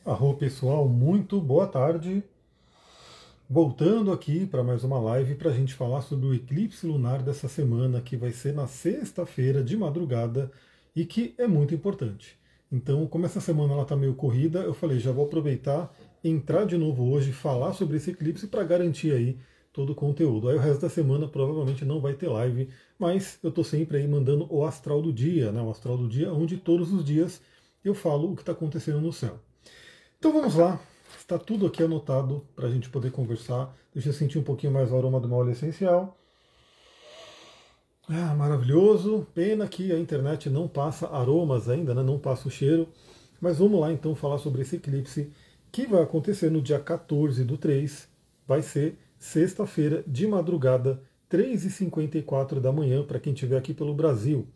Arro pessoal, muito boa tarde. Voltando aqui para mais uma live para a gente falar sobre o eclipse lunar dessa semana, que vai ser na sexta-feira de madrugada e que é muito importante. Então, como essa semana ela está meio corrida, eu falei, já vou aproveitar, entrar de novo hoje, falar sobre esse eclipse para garantir aí todo o conteúdo. Aí o resto da semana provavelmente não vai ter live, mas eu estou sempre aí mandando o astral do dia, né? O astral do dia, onde todos os dias eu falo o que está acontecendo no céu. Então vamos lá, está tudo aqui anotado para a gente poder conversar. Deixa eu sentir um pouquinho mais o aroma do óleo essencial. Ah, maravilhoso. Pena que a internet não passa aromas ainda, né? Não passa o cheiro. Mas vamos lá então falar sobre esse eclipse que vai acontecer no dia 14/3. Vai ser sexta-feira de madrugada, 3h54 da manhã, para quem estiver aqui pelo Brasil.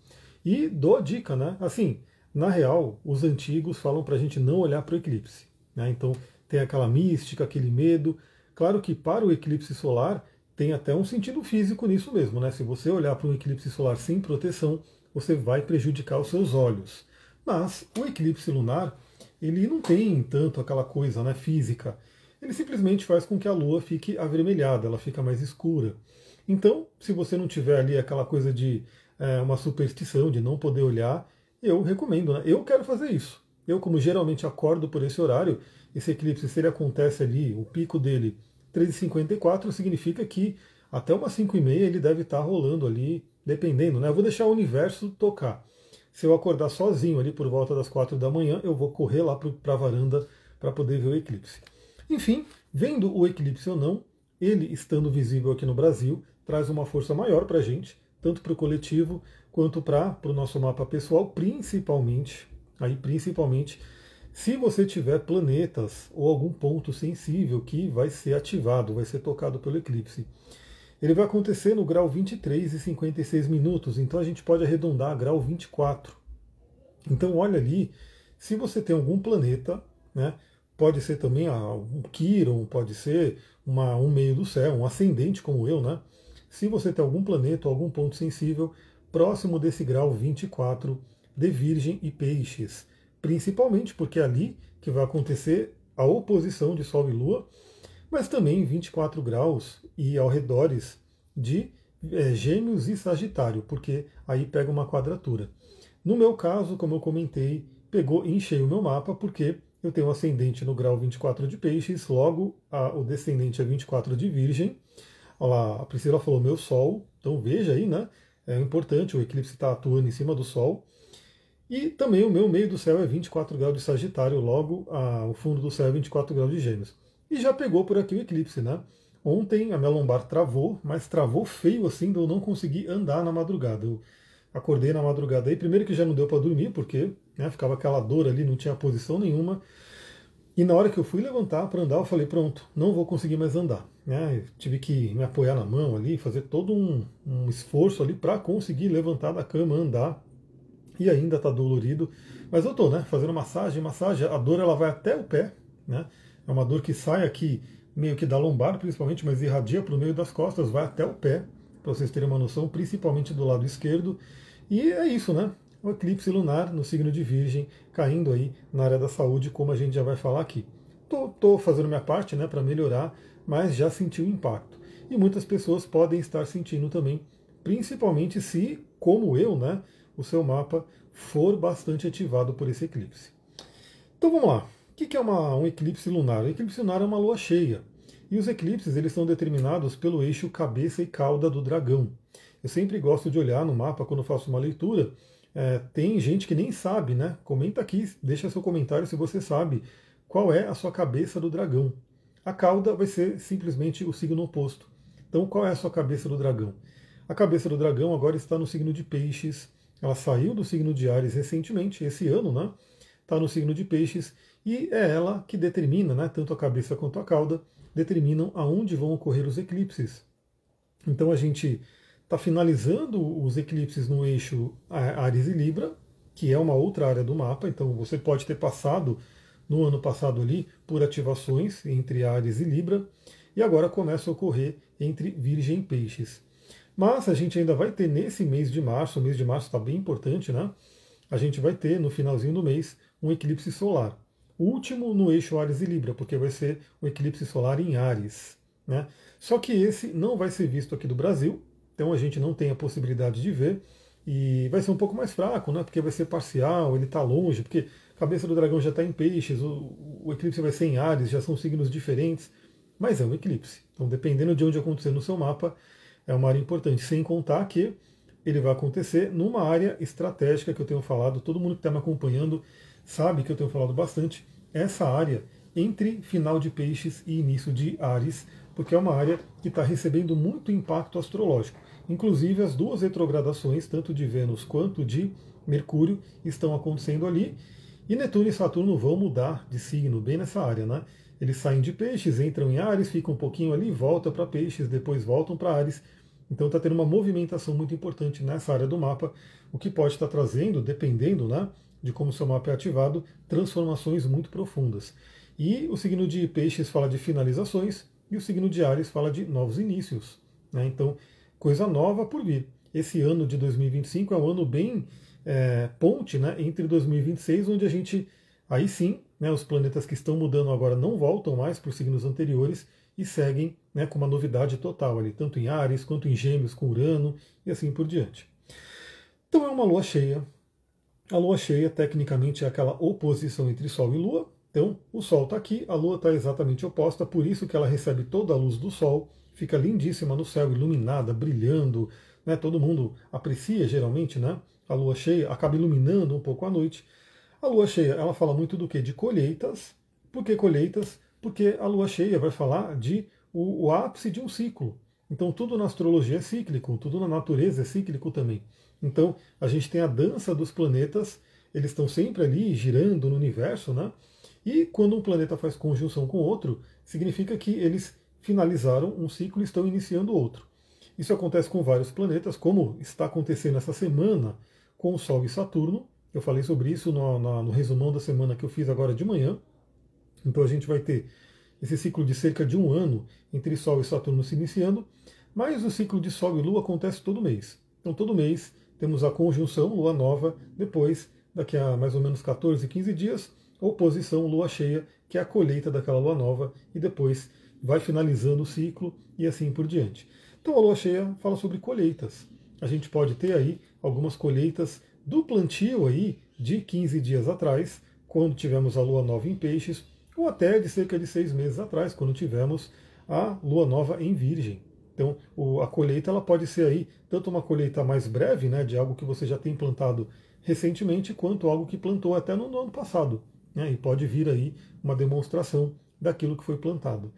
E dou a dica, né? Assim, na real, os antigos falam para a gente não olhar para o eclipse. Né? Então tem aquela mística, aquele medo. Claro que para o eclipse solar tem até um sentido físico nisso mesmo. Né? Se você olhar para um eclipse solar sem proteção, você vai prejudicar os seus olhos. Mas o eclipse lunar, ele não tem tanto aquela coisa, né, física. Ele simplesmente faz com que a Lua fique avermelhada, ela fica mais escura. Então, se você não tiver ali aquela coisa de uma superstição de não poder olhar, eu recomendo, né? Eu quero fazer isso. Eu, como geralmente acordo por esse horário, esse eclipse, se ele acontece ali, o pico dele, 3h54, significa que até umas 5h30 ele deve estar rolando ali, dependendo, né? Eu vou deixar o universo tocar. Se eu acordar sozinho ali por volta das 4 da manhã, eu vou correr lá para a varanda para poder ver o eclipse. Enfim, vendo o eclipse ou não, ele estando visível aqui no Brasil, traz uma força maior para a gente, tanto para o coletivo quanto para o nosso mapa pessoal, principalmente se você tiver planetas ou algum ponto sensível que vai ser ativado, vai ser tocado pelo eclipse. Ele vai acontecer no grau 23h56, então a gente pode arredondar a grau 24. Então olha ali, se você tem algum planeta, né, pode ser também um Quiron, pode ser um meio do céu, um ascendente como eu, né? Se você tem algum planeta ou algum ponto sensível próximo desse grau 24 de Virgem e Peixes, principalmente porque é ali que vai acontecer a oposição de Sol e Lua, mas também 24 graus e ao redores de Gêmeos e Sagitário, porque aí pega uma quadratura. No meu caso, como eu comentei, pegou em cheio o meu mapa, porque eu tenho ascendente no grau 24 de Peixes, logo o descendente é 24 de Virgem. Olha lá, a Priscila falou meu Sol, então veja aí, né? É importante, o eclipse está atuando em cima do Sol. E também o meu meio do céu é 24 graus de Sagitário, logo o fundo do céu é 24 graus de Gêmeos. E já pegou por aqui o eclipse, né? Ontem a minha lombar travou, mas travou feio assim, de eu não conseguir andar na madrugada. Eu acordei na madrugada aí, primeiro que já não deu para dormir, porque ficava aquela dor ali, não tinha posição nenhuma. E na hora que eu fui levantar para andar, eu falei, pronto, não vou conseguir mais andar. Eu tive que me apoiar na mão ali, fazer todo um esforço ali para conseguir levantar da cama, andar. E ainda está dolorido. Mas eu estou, né, fazendo massagem, a dor ela vai até o pé, né? É uma dor que sai aqui meio que da lombar, principalmente, mas irradia para o meio das costas, vai até o pé, para vocês terem uma noção, principalmente do lado esquerdo. E é isso, né? O eclipse lunar no signo de Virgem, caindo aí na área da saúde, como a gente já vai falar aqui. Tô fazendo minha parte, né, para melhorar, mas já senti o impacto. E muitas pessoas podem estar sentindo também, principalmente se, como eu, né, o seu mapa for bastante ativado por esse eclipse. Então vamos lá. O que é um eclipse lunar? O eclipse lunar é uma lua cheia. E os eclipses eles são determinados pelo eixo cabeça e cauda do dragão. Eu sempre gosto de olhar no mapa quando faço uma leitura. Tem gente que nem sabe, né? Comenta aqui, deixa seu comentário se você sabe qual é a sua cabeça do dragão. A cauda vai ser simplesmente o signo oposto. Então qual é a sua cabeça do dragão? A cabeça do dragão agora está no signo de Peixes. Ela saiu do signo de Áries recentemente, esse ano, né? Está no signo de Peixes e é ela que determina, né? Tanto a cabeça quanto a cauda determinam aonde vão ocorrer os eclipses. Então a gente está finalizando os eclipses no eixo Áries e Libra, que é uma outra área do mapa. Então você pode ter passado no ano passado ali por ativações entre Áries e Libra e agora começa a ocorrer entre Virgem e Peixes. Mas a gente ainda vai ter nesse mês de março, o mês de março está bem importante, né? A gente vai ter no finalzinho do mês um eclipse solar. o último no eixo Áries e Libra, porque vai ser o eclipse solar em Áries, né? Só que esse não vai ser visto aqui do Brasil, então a gente não tem a possibilidade de ver, e vai ser um pouco mais fraco, né? Porque vai ser parcial, ele está longe, porque a cabeça do dragão já está em peixes, o eclipse vai ser em Áries, já são signos diferentes, mas é um eclipse. Então, dependendo de onde acontecer no seu mapa, é uma área importante, sem contar que ele vai acontecer numa área estratégica que eu tenho falado, todo mundo que está me acompanhando sabe que eu tenho falado bastante, essa área entre final de peixes e início de Áries, porque é uma área que está recebendo muito impacto astrológico. Inclusive as duas retrogradações, tanto de Vênus quanto de Mercúrio, estão acontecendo ali, e Netuno e Saturno vão mudar de signo bem nessa área, né? Eles saem de peixes, entram em Áries, ficam um pouquinho ali, voltam para peixes, depois voltam para Áries. Então está tendo uma movimentação muito importante nessa área do mapa, o que pode estar trazendo, dependendo, né, de como o seu mapa é ativado, transformações muito profundas. E o signo de Peixes fala de finalizações e o signo de Áries fala de novos inícios, né? Então, coisa nova por vir. Esse ano de 2025 é um ano bem ponte, né, entre 2026, onde a gente, aí sim, né, os planetas que estão mudando agora não voltam mais para os signos anteriores e seguem, né, com uma novidade total ali, tanto em Áries quanto em Gêmeos com Urano e assim por diante. Então é uma lua cheia. A lua cheia, tecnicamente, é aquela oposição entre Sol e Lua. Então, o Sol está aqui, a Lua está exatamente oposta, por isso que ela recebe toda a luz do Sol, fica lindíssima no céu, iluminada, brilhando, né? Todo mundo aprecia, geralmente, né? A Lua cheia acaba iluminando um pouco a noite. A Lua cheia, ela fala muito do quê? De colheitas. Por que colheitas? Porque a Lua cheia vai falar de o ápice de um ciclo. Então, tudo na astrologia é cíclico, tudo na natureza é cíclico também. Então, a gente tem a dança dos planetas, eles estão sempre ali girando no universo, né? E quando um planeta faz conjunção com outro, significa que eles finalizaram um ciclo e estão iniciando outro. Isso acontece com vários planetas, como está acontecendo essa semana com o Sol e Saturno. Eu falei sobre isso no resumão da semana que eu fiz agora de manhã. Então a gente vai ter esse ciclo de cerca de um ano entre Sol e Saturno se iniciando, mas o ciclo de Sol e Lua acontece todo mês. Então todo mês temos a conjunção Lua Nova, depois, daqui a mais ou menos 14, 15 dias, oposição Lua Cheia, que é a colheita daquela Lua Nova, e depois vai finalizando o ciclo e assim por diante. Então a Lua Cheia fala sobre colheitas. A gente pode ter aí algumas colheitas do plantio aí de 15 dias atrás, quando tivemos a Lua Nova em Peixes, ou até de cerca de 6 meses atrás, quando tivemos a Lua Nova em Virgem. Então, a colheita ela pode ser aí tanto uma colheita mais breve, né, de algo que você já tem plantado recentemente, quanto algo que plantou até no ano passado, né, e pode vir aí uma demonstração daquilo que foi plantado.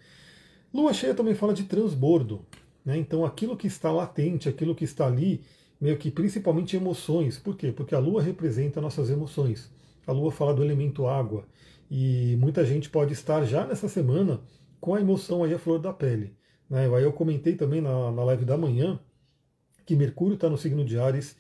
Lua cheia também fala de transbordo, né, então aquilo que está latente, aquilo que está ali, meio que principalmente emoções. Por quê? Porque a Lua representa nossas emoções. A Lua fala do elemento água. E muita gente pode estar já nessa semana com a emoção aí à flor da pele. Né? Aí eu comentei também na live da manhã que Mercúrio está no signo de Áries,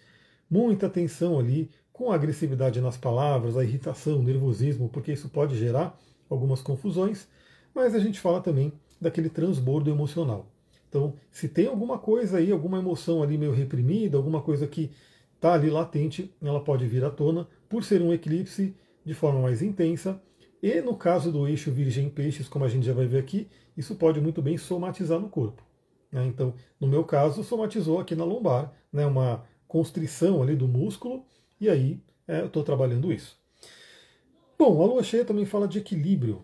muita atenção ali com a agressividade nas palavras, a irritação, o nervosismo, porque isso pode gerar algumas confusões, mas a gente fala também daquele transbordo emocional. Então, se tem alguma coisa aí, alguma emoção ali meio reprimida, alguma coisa que está ali latente, ela pode vir à tona por ser um eclipse de forma mais intensa. E no caso do eixo Virgem-Peixes, como a gente já vai ver aqui, isso pode muito bem somatizar no corpo. Né? Então, no meu caso, somatizou aqui na lombar, né, uma constrição ali do músculo, e aí eu estou trabalhando isso. Bom, a lua cheia também fala de equilíbrio.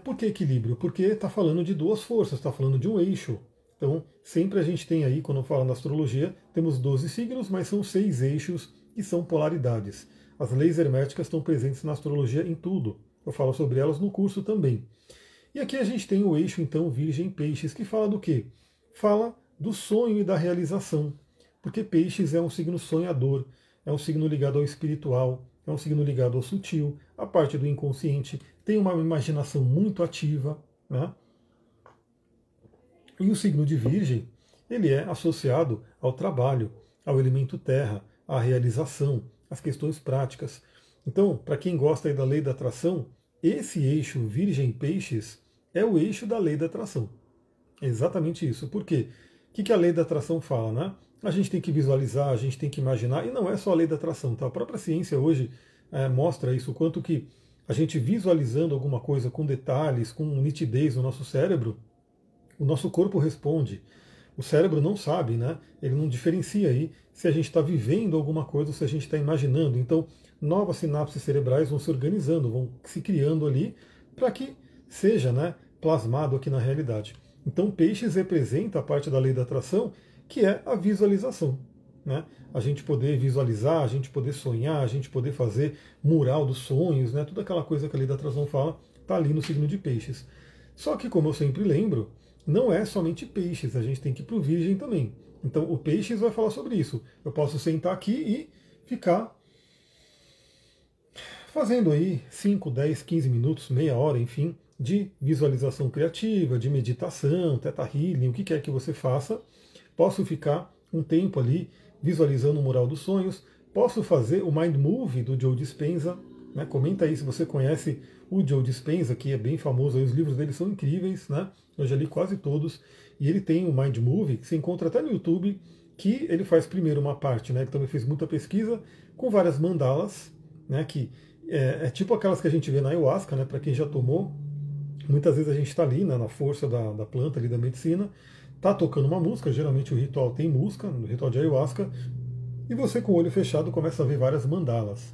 Por que equilíbrio? Porque está falando de duas forças, está falando de um eixo. Então, sempre a gente tem aí, quando fala na astrologia, temos 12 signos, mas são 6 eixos e são polaridades. As leis herméticas estão presentes na astrologia em tudo. Eu falo sobre elas no curso também. E aqui a gente tem o eixo, então, Virgem-Peixes, que fala do quê? Fala do sonho e da realização. Porque Peixes é um signo sonhador, é um signo ligado ao espiritual, é um signo ligado ao sutil, a parte do inconsciente, tem uma imaginação muito ativa, né? E o signo de Virgem, ele é associado ao trabalho, ao elemento terra, à realização, às questões práticas. Então, para quem gosta aí da lei da atração, esse eixo Virgem-Peixes é o eixo da lei da atração. É exatamente isso. Por quê? O que a lei da atração fala, né? A gente tem que visualizar, a gente tem que imaginar, e não é só a lei da atração, tá? A própria ciência hoje mostra isso, o quanto que a gente visualizando alguma coisa com detalhes, com nitidez no nosso cérebro, o nosso corpo responde. O cérebro não sabe, né? Ele não diferencia aí se a gente está vivendo alguma coisa ou se a gente está imaginando. Então, novas sinapses cerebrais vão se organizando, vão se criando ali para que seja, né, plasmado aqui na realidade. Então, peixes representa a parte da lei da atração, que é a visualização. Né? A gente poder visualizar, a gente poder sonhar, a gente poder fazer mural dos sonhos, né? Toda aquela coisa que a lei da atração fala, está ali no signo de peixes. Só que, como eu sempre lembro, não é somente peixes, a gente tem que ir para o virgem também. Então, o peixes vai falar sobre isso. Eu posso sentar aqui e ficar fazendo aí 5, 10, 15 minutos, meia hora, enfim, de visualização criativa, de meditação, teta healing, o que quer que você faça. Posso ficar um tempo ali visualizando o mural dos sonhos. Posso fazer o Mind Movie do Joe Dispenza. Né? Comenta aí se você conhece o Joe Dispenza, que é bem famoso. Aí, os livros dele são incríveis, né? Eu já li quase todos. E ele tem o Mind Movie, que se encontra até no YouTube, que ele faz primeiro uma parte, né? Que também fez muita pesquisa, com várias mandalas, né? Que é tipo aquelas que a gente vê na ayahuasca, né? Para quem já tomou. Muitas vezes a gente está ali, né, na força da planta, ali da medicina, tá tocando uma música, geralmente o ritual tem música, no ritual de ayahuasca, e você com o olho fechado começa a ver várias mandalas.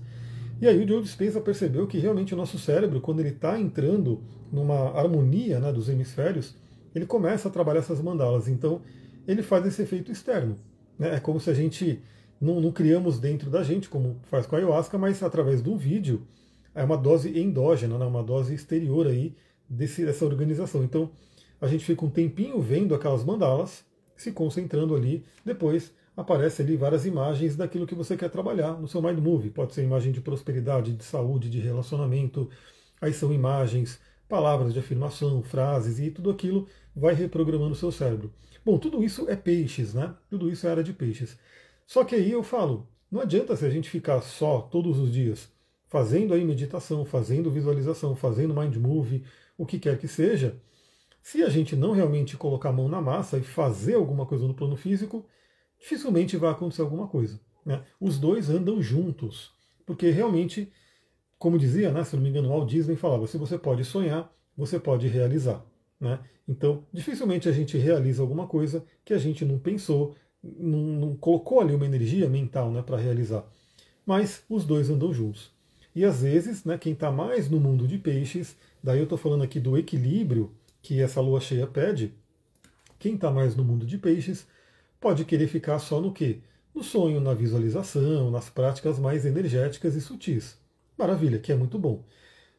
E aí o Joe Dispenza percebeu que realmente o nosso cérebro, quando ele está entrando numa harmonia, né, dos hemisférios, ele começa a trabalhar essas mandalas. Então ele faz esse efeito externo. Né? É como se a gente não criamos dentro da gente, como faz com a ayahuasca, mas através de um vídeo, é uma dose endógena, né, uma dose exterior aí dessa organização. Então a gente fica um tempinho vendo aquelas mandalas, se concentrando ali, depois aparece ali várias imagens daquilo que você quer trabalhar no seu Mind Movie. Pode ser imagem de prosperidade, de saúde, de relacionamento. Aí são imagens, palavras de afirmação, frases, e tudo aquilo vai reprogramando o seu cérebro. Bom, tudo isso é peixes, né? Tudo isso é área de peixes. Só que aí eu falo, não adianta se a gente ficar só todos os dias fazendo aí meditação, fazendo visualização, fazendo Mind Movie, o que quer que seja, se a gente não realmente colocar a mão na massa e fazer alguma coisa no plano físico, dificilmente vai acontecer alguma coisa. Né? Os dois andam juntos, porque realmente, como dizia, né, se não me engano, Walt Disney falava, se você pode sonhar, você pode realizar. Né? Então, dificilmente a gente realiza alguma coisa que a gente não pensou, não colocou ali uma energia mental, né, para realizar. Mas os dois andam juntos. E às vezes, né, quem está mais no mundo de peixes, daí eu estou falando aqui do equilíbrio que essa lua cheia pede, quem está mais no mundo de peixes pode querer ficar só no quê? No sonho, na visualização, nas práticas mais energéticas e sutis. Maravilha, que é muito bom.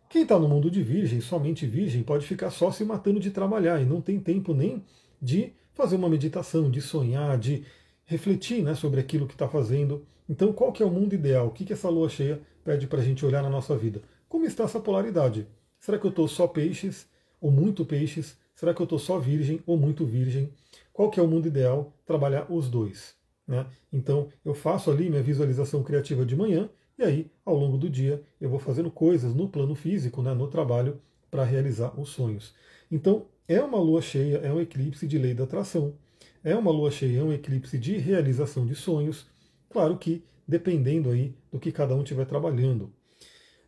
Quem está no mundo de virgem, somente virgem, pode ficar só se matando de trabalhar e não tem tempo nem de fazer uma meditação, de sonhar, de refletir, né, sobre aquilo que está fazendo. Então, qual que é o mundo ideal? O que essa lua cheia pede para a gente olhar na nossa vida? Como está essa polaridade? Será que eu estou só peixes ou muito peixes? Será que eu estou só virgem ou muito virgem? Qual que é o mundo ideal? Trabalhar os dois. Né? Então, eu faço ali minha visualização criativa de manhã, e aí, ao longo do dia, eu vou fazendo coisas no plano físico, né, no trabalho, para realizar os sonhos. Então, é uma lua cheia, é um eclipse de lei da atração. É uma lua cheia, é um eclipse de realização de sonhos. Claro que dependendo aí do que cada um estiver trabalhando.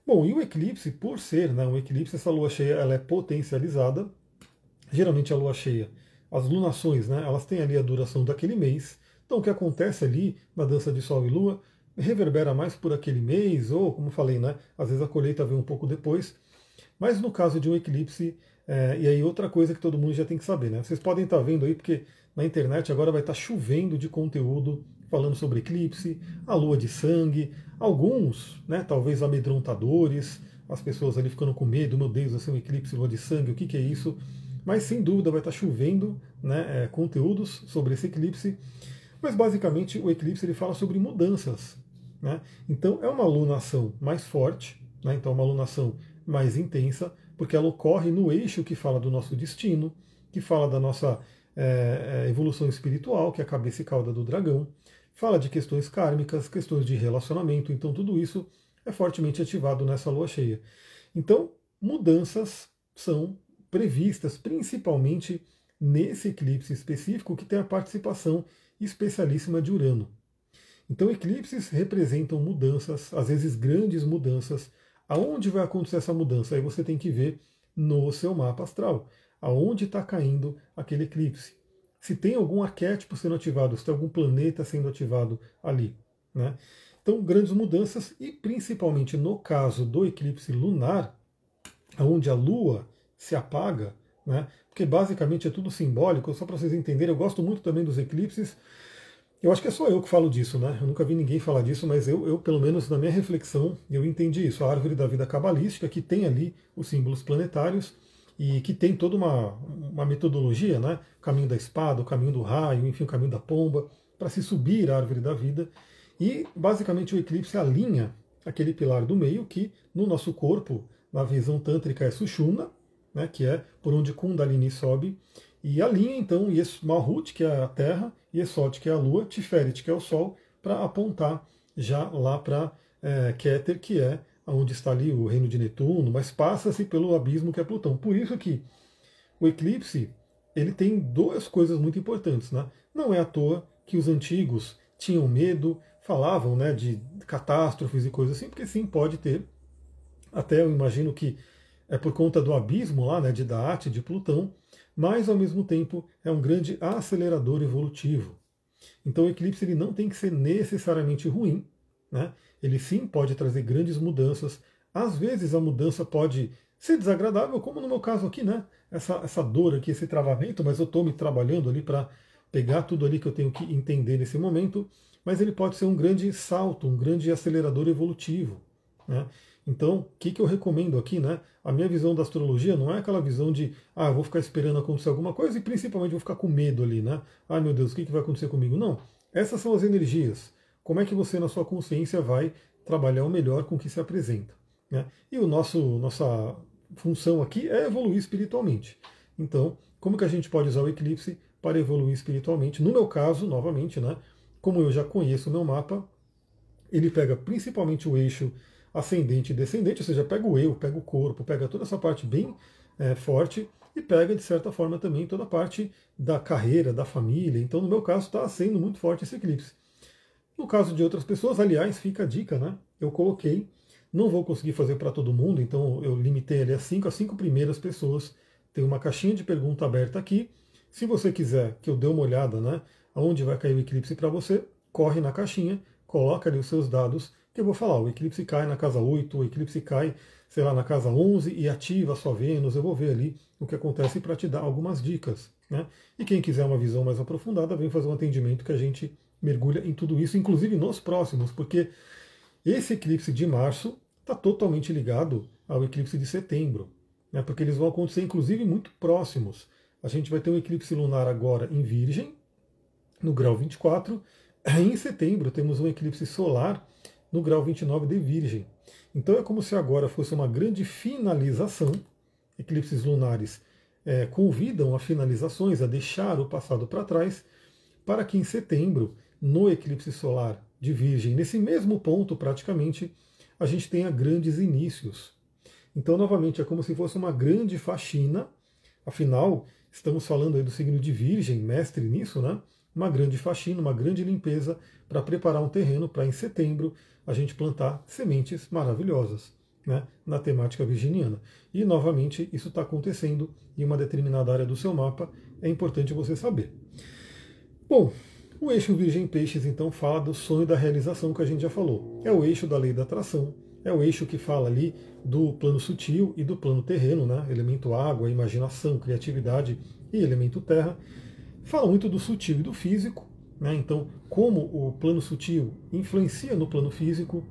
Bom, e o eclipse, por ser, né, um eclipse, essa lua cheia ela é potencializada. Geralmente a lua cheia, as lunações, né, elas têm ali a duração daquele mês. Então o que acontece ali na dança de Sol e Lua reverbera mais por aquele mês, ou como falei, né, às vezes a colheita vem um pouco depois. Mas no caso de um eclipse, e aí outra coisa que todo mundo já tem que saber, né? Vocês podem estar vendo aí, porque na internet agora vai estar chovendo de conteúdo falando sobre eclipse, a lua de sangue, alguns, né, talvez amedrontadores, as pessoas ali ficando com medo, meu Deus, vai ser um eclipse, lua de sangue, o que é isso? Mas sem dúvida vai estar chovendo, né, conteúdos sobre esse eclipse. Mas basicamente o eclipse ele fala sobre mudanças. Né? Então é uma lunação mais forte, né? Então é uma lunação mais intensa, porque ela ocorre no eixo que fala do nosso destino, que fala da nossa evolução espiritual, que é a cabeça e cauda do dragão, fala de questões kármicas, questões de relacionamento, então tudo isso é fortemente ativado nessa lua cheia. Então, mudanças são previstas principalmente nesse eclipse específico que tem a participação especialíssima de Urano. Então, eclipses representam mudanças, às vezes grandes mudanças, Aonde vai acontecer essa mudança? Aí você tem que ver no seu mapa astral, aonde está caindo aquele eclipse. Se tem algum arquétipo sendo ativado, se tem algum planeta sendo ativado ali, né? Então, grandes mudanças, e principalmente no caso do eclipse lunar, onde a Lua se apaga, né? Porque basicamente é tudo simbólico, só para vocês entenderem, eu gosto muito também dos eclipses. Eu acho que é só eu que falo disso, né? Eu nunca vi ninguém falar disso, mas eu pelo menos na minha reflexão, eu entendi isso. A árvore da vida cabalística, que tem ali os símbolos planetários e que tem toda uma metodologia, né? O caminho da espada, o caminho do raio, enfim, o caminho da pomba, para se subir à árvore da vida. E basicamente o eclipse alinha aquele pilar do meio que no nosso corpo, na visão tântrica, é Sushumna, né? Que é por onde Kundalini sobe. E alinha então Malhut, que é a Terra, Yesod, que é a Lua, Tiferet, que é o Sol, para apontar já lá para Keter, que é onde está ali o reino de Netuno, mas passa-se pelo abismo que é Plutão. Por isso que o eclipse ele tem duas coisas muito importantes, né? Não é à toa que os antigos tinham medo, falavam, né, de catástrofes e coisas assim, porque sim, pode ter. Até eu imagino que é por conta do abismo lá, né, de Da'at, de Plutão, mas ao mesmo tempo é um grande acelerador evolutivo. Então o eclipse ele não tem que ser necessariamente ruim, né? Ele sim pode trazer grandes mudanças. Às vezes a mudança pode ser desagradável, como no meu caso aqui, né? Essa dor aqui, esse travamento, mas eu estou me trabalhando ali para pegar tudo ali que eu tenho que entender nesse momento, mas ele pode ser um grande salto, um grande acelerador evolutivo, né? Então, o que eu recomendo aqui, né? A minha visão da astrologia não é aquela visão de, eu vou ficar esperando acontecer alguma coisa e principalmente vou ficar com medo ali, né? Ai meu Deus, o que vai acontecer comigo? Não. Essas são as energias. Como é que você, na sua consciência, vai trabalhar o melhor com o que se apresenta, né? E nossa função aqui é evoluir espiritualmente. Então, como que a gente pode usar o eclipse para evoluir espiritualmente? No meu caso, novamente, né? Como eu já conheço o meu mapa, ele pega principalmente o eixo ascendente e descendente, ou seja, pega o eu, pega o corpo, pega toda essa parte bem forte e pega, de certa forma, também toda a parte da carreira, da família. Então, no meu caso, está sendo muito forte esse eclipse. No caso de outras pessoas, aliás, fica a dica, né? Eu coloquei, não vou conseguir fazer para todo mundo, então eu limitei ali as cinco primeiras pessoas. Tem uma caixinha de pergunta aberta aqui. Se você quiser que eu dê uma olhada, né, aonde vai cair o eclipse para você, corre na caixinha, coloca ali os seus dados, que eu vou falar, o eclipse cai na casa 8, o eclipse cai, sei lá, na casa 11 e ativa a sua Vênus, eu vou ver ali o que acontece para te dar algumas dicas, né? E quem quiser uma visão mais aprofundada, vem fazer um atendimento que a gente mergulha em tudo isso, inclusive nos próximos, porque esse eclipse de março está totalmente ligado ao eclipse de setembro, né? Porque eles vão acontecer, inclusive, muito próximos. A gente vai ter um eclipse lunar agora em Virgem, no grau 24. Em setembro temos um eclipse solar no grau 29 de Virgem. Então é como se agora fosse uma grande finalização. Eclipses lunares convidam a finalizações, a deixar o passado para trás, para que em setembro, no eclipse solar de Virgem, nesse mesmo ponto praticamente, a gente tenha grandes inícios. Então, novamente, é como se fosse uma grande faxina. Afinal, estamos falando aí do signo de Virgem, mestre nisso, né? Uma grande faxina, uma grande limpeza para preparar um terreno para em setembro a gente plantar sementes maravilhosas, né, na temática virginiana. E novamente isso está acontecendo em uma determinada área do seu mapa, é importante você saber. Bom, o eixo Virgem Peixes então fala do sonho da realização que a gente já falou. É o eixo da lei da atração, é o eixo que fala ali do plano sutil e do plano terreno, né, elemento água, imaginação, criatividade e elemento terra. Fala muito do sutil e do físico, né? Então, como o plano sutil influencia no plano físico,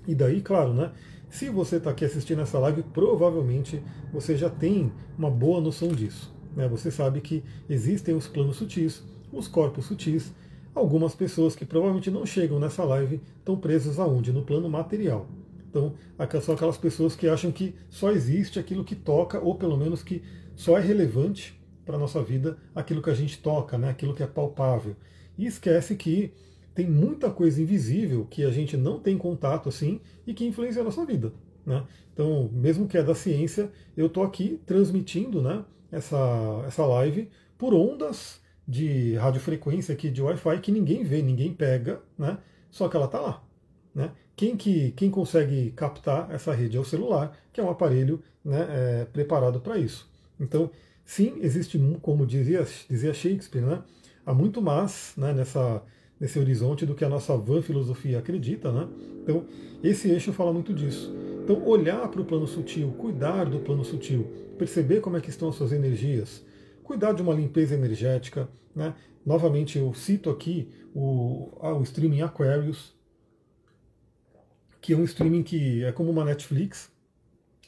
e daí, claro, né? Se você está aqui assistindo essa live, provavelmente você já tem uma boa noção disso, né? Você sabe que existem os planos sutis, os corpos sutis. Algumas pessoas que provavelmente não chegam nessa live estão presas aonde? No plano material. Então, são aquelas pessoas que acham que só existe aquilo que toca, ou pelo menos que só é relevante para a nossa vida aquilo que a gente toca, né? Aquilo que é palpável. E esquece que tem muita coisa invisível que a gente não tem contato assim e que influencia a nossa vida, né? Então, mesmo que é da ciência, eu estou aqui transmitindo, né, essa live por ondas de radiofrequência aqui de Wi-Fi que ninguém vê, ninguém pega, né? Só que ela está lá, né? quem consegue captar essa rede é o celular, que é um aparelho, né, preparado para isso. Então, sim, existe, como dizia Shakespeare, né, há muito mais, né, nesse horizonte do que a nossa vã filosofia acredita, né? Então, esse eixo fala muito disso. Então, olhar para o plano sutil, cuidar do plano sutil, perceber como é que estão as suas energias, cuidar de uma limpeza energética, né? Novamente, eu cito aqui o streaming Aquarius, que é um streaming que é como uma Netflix,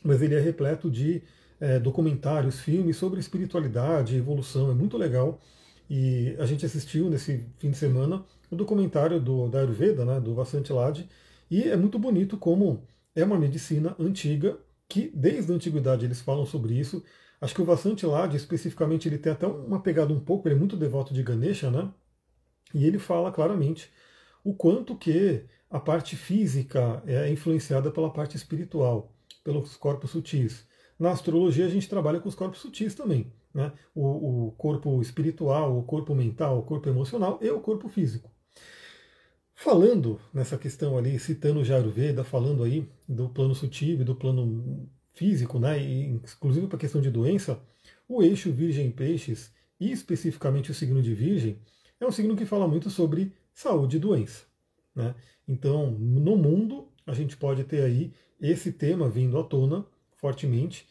mas ele é repleto de documentários, filmes sobre espiritualidade, evolução, é muito legal. E a gente assistiu nesse fim de semana o documentário da Ayurveda, né, do Vasant Lad, e é muito bonito como é uma medicina antiga, que desde a antiguidade eles falam sobre isso. Acho que o Vasant Lad, especificamente, ele tem até uma pegada um pouco, ele é muito devoto de Ganesha, né? E ele fala claramente o quanto que a parte física é influenciada pela parte espiritual, pelos corpos sutis. Na astrologia a gente trabalha com os corpos sutis também, né? O corpo espiritual, o corpo mental, o corpo emocional e o corpo físico. Falando nessa questão ali, citando o Ayurveda, falando aí do plano sutil e do plano físico, né? E inclusive para a questão de doença, o eixo Virgem-Peixes, e especificamente o signo de Virgem, é um signo que fala muito sobre saúde e doença, né? Então, no mundo, a gente pode ter aí esse tema vindo à tona fortemente,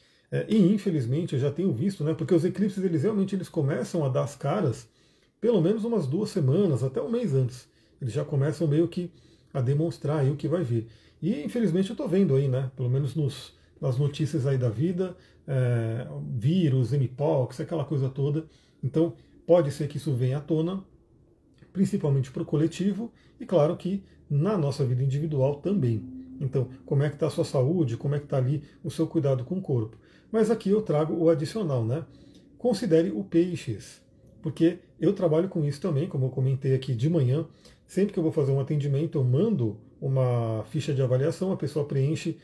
e infelizmente eu já tenho visto, né? Porque os eclipses eles começam a dar as caras pelo menos umas 2 semanas, até um mês antes. Eles já começam meio que a demonstrar aí o que vai vir. E infelizmente eu estou vendo aí, né? Pelo menos nas notícias aí da vida, vírus, mpox, aquela coisa toda. Então pode ser que isso venha à tona, principalmente para o coletivo, e claro que na nossa vida individual também. Então, como é que está a sua saúde, como é que está ali o seu cuidado com o corpo. Mas aqui eu trago o adicional, né? Considere o peixes, porque eu trabalho com isso também, como eu comentei aqui de manhã. Sempre que eu vou fazer um atendimento, eu mando uma ficha de avaliação, a pessoa preenche,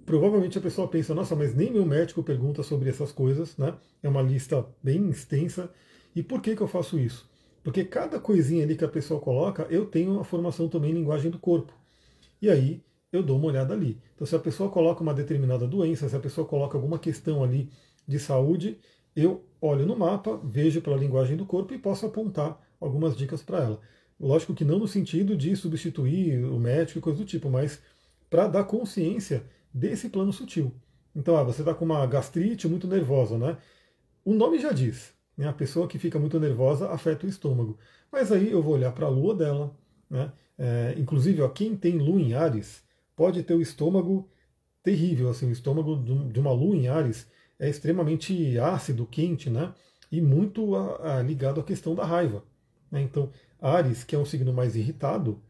provavelmente a pessoa pensa, nossa, mas nem meu médico pergunta sobre essas coisas, né? É uma lista bem extensa. E por que eu faço isso? Porque cada coisinha ali que a pessoa coloca, eu tenho uma formação também em linguagem do corpo. E aí eu dou uma olhada ali. Então, se a pessoa coloca uma determinada doença, se a pessoa coloca alguma questão ali de saúde, eu olho no mapa, vejo pela linguagem do corpo e posso apontar algumas dicas para ela. Lógico que não no sentido de substituir o médico e coisa do tipo, mas para dar consciência desse plano sutil. Então, você está com uma gastrite muito nervosa, né? O nome já diz, né? A pessoa que fica muito nervosa afeta o estômago. Mas aí eu vou olhar para a lua dela, né? Inclusive, ó, quem tem lua em Áries pode ter o estômago terrível, assim, o estômago de uma lua em Áries é extremamente ácido, quente, né? E muito ligado à questão da raiva, né? Então, Áries, que é um signo mais irritado,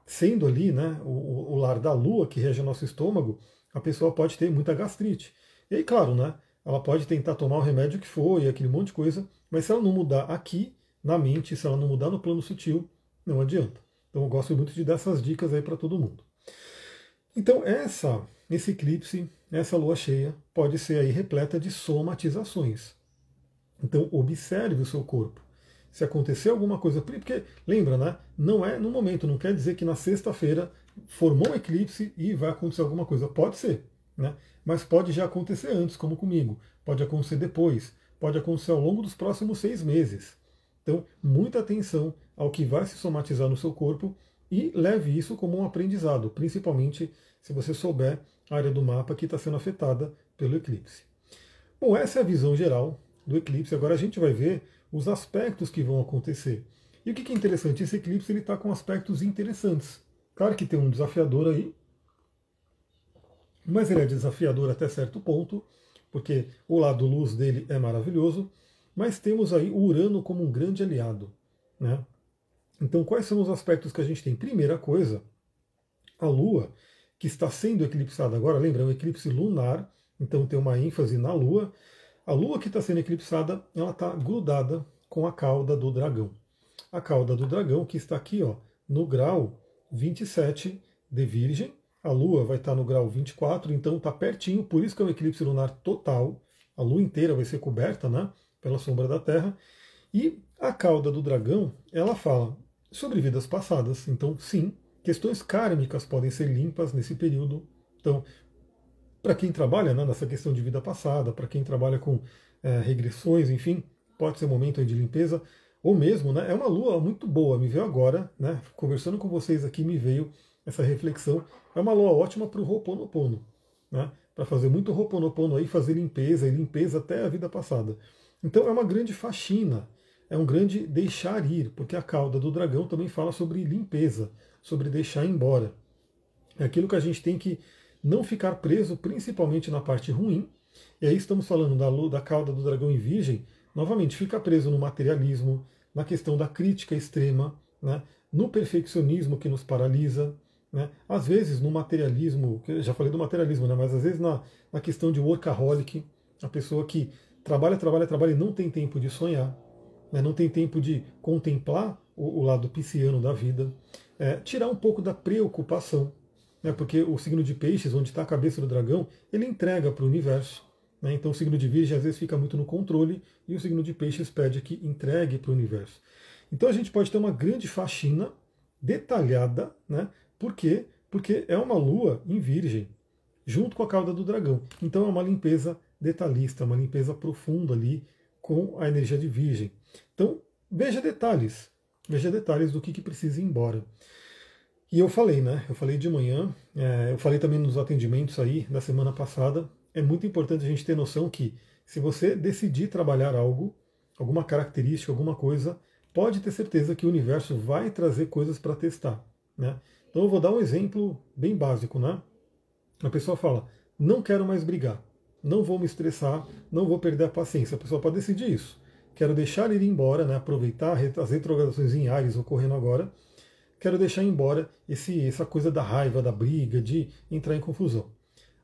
sendo ali, né, o lar da lua, que rege o nosso estômago, a pessoa pode ter muita gastrite. E aí, claro, né, ela pode tentar tomar o remédio que for e aquele monte de coisa, mas se ela não mudar aqui na mente, se ela não mudar no plano sutil, não adianta. Então eu gosto muito de dar essas dicas aí para todo mundo. Então esse eclipse, essa lua cheia, pode ser aí repleta de somatizações. Então observe o seu corpo. Se acontecer alguma coisa, porque lembra, né? Não é no momento, não quer dizer que na sexta-feira formou um eclipse e vai acontecer alguma coisa. Pode ser, né? Mas pode já acontecer antes, como comigo. Pode acontecer depois. Pode acontecer ao longo dos próximos 6 meses. Então, muita atenção ao que vai se somatizar no seu corpo e leve isso como um aprendizado, principalmente se você souber a área do mapa que está sendo afetada pelo eclipse. Bom, essa é a visão geral do eclipse. Agora a gente vai ver os aspectos que vão acontecer. E o que é interessante? Esse eclipse está com aspectos interessantes. Claro que tem um desafiador aí, mas ele é desafiador até certo ponto, porque o lado luz dele é maravilhoso, mas temos aí o Urano como um grande aliado, né? Então, quais são os aspectos que a gente tem? Primeira coisa, a Lua, que está sendo eclipsada agora, lembra, é um eclipse lunar, então tem uma ênfase na Lua. A Lua que está sendo eclipsada, ela está grudada com a cauda do dragão. A cauda do dragão que está aqui, ó, no grau 27 de Virgem. A Lua vai estar no grau 24, então está pertinho, por isso que é um eclipse lunar total. A Lua inteira vai ser coberta, né, pela sombra da Terra. E a cauda do dragão, ela fala sobre vidas passadas. Então, sim, Questões kármicas podem ser limpas nesse período. Então, para quem trabalha, né, nessa questão de vida passada, para quem trabalha com regressões, enfim, pode ser um momento aí de limpeza. Ou mesmo, né, é uma lua muito boa, me veio agora, né, conversando com vocês aqui, me veio essa reflexão. É uma lua ótima para o Ho'oponopono, né, para fazer muito Ho'oponopono aí, fazer limpeza, e limpeza até a vida passada. Então é uma grande faxina, é um grande deixar ir, porque a cauda do dragão também fala sobre limpeza, sobre deixar embora. É aquilo que a gente tem que não ficar preso, principalmente na parte ruim. E aí estamos falando da cauda do dragão em Virgem, novamente, fica preso no materialismo, na questão da crítica extrema, né, no perfeccionismo que nos paralisa, né, às vezes no materialismo, que eu já falei do materialismo, né, mas às vezes na questão de workaholic, a pessoa que trabalha, trabalha, trabalha e não tem tempo de sonhar, né, não tem tempo de contemplar o lado pisciano da vida, tirar um pouco da preocupação, né, porque o signo de Peixes, onde está a cabeça do dragão, ele entrega para o universo. Então o signo de Virgem às vezes fica muito no controle e o signo de Peixes pede que entregue para o universo. Então a gente pode ter uma grande faxina detalhada, né? Por quê? Porque é uma lua em Virgem, junto com a cauda do dragão. Então é uma limpeza detalhista, uma limpeza profunda ali com a energia de Virgem. Então veja detalhes do que precisa ir embora. E eu falei, né? Eu falei de manhã, eu falei também nos atendimentos aí da semana passada. É muito importante a gente ter noção que se você decidir trabalhar algo, alguma característica, alguma coisa, pode ter certeza que o universo vai trazer coisas para testar, né? Então eu vou dar um exemplo bem básico, né? A pessoa fala, não quero mais brigar, não vou me estressar, não vou perder a paciência. A pessoa pode decidir isso. Quero deixar ele ir embora, né? Aproveitar as retrogradações em Áries ocorrendo agora. Quero deixar embora essa coisa da raiva, da briga, de entrar em confusão.